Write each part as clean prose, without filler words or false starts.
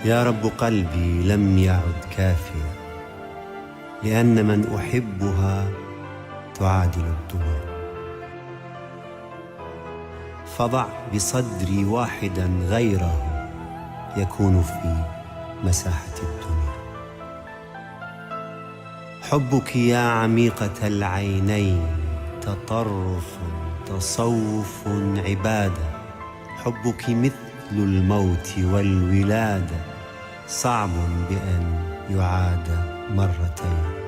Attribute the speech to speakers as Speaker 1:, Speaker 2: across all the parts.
Speaker 1: يا رب قلبي لم يعد كافيا، لأن من أحبها تعادل الدنيا. فضع بصدري واحدا غيره يكون في مساحة الدنيا. حبك يا عميقة العينين تطرف تصوف عبادة. حبك مثل الموت والولادة، صعب بأن يعاد مرتين.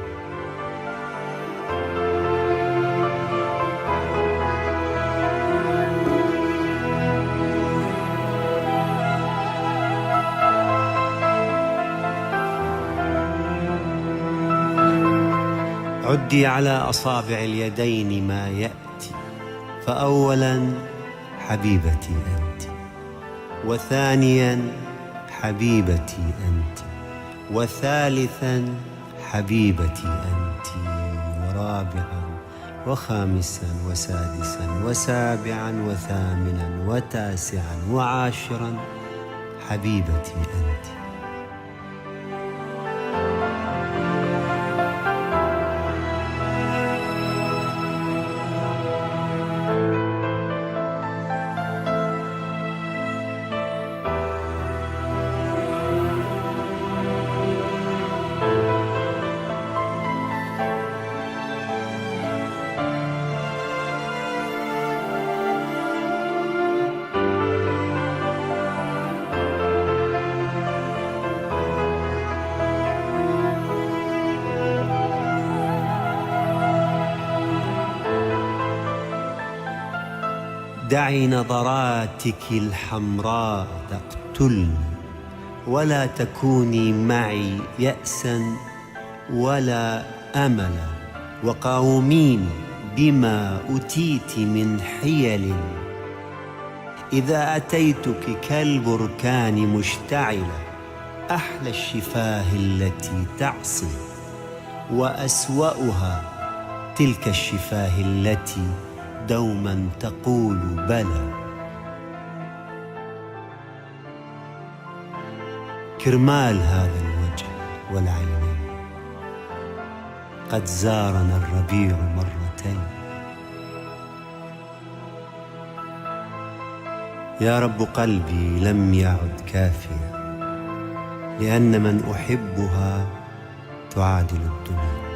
Speaker 1: عدي على أصابع اليدين ما يأتي، فأولاً حبيبتي أنت، وثانياً حبيبتي أنت، وثالثاً حبيبتي أنت، ورابعاً وخامساً وسادساً وسابعاً وثامناً وتاسعاً وعاشراً حبيبتي أنت. دعي نظراتك الحمراء تقتلني، ولا تكوني معي يأسا ولا أملا، وقاوميني بما أتيت من حيل. إذا أتيتك كالبركان مشتعلة، أحلى الشفاه التي تعصي، وأسوأها تلك الشفاه التي دوما تقول بلى. كرمال هذا الوجه والعينين قد زارنا الربيع مرتين. يا رب قلبي لم يعد كافيا، لأن من أحبها تعادل الدنيا.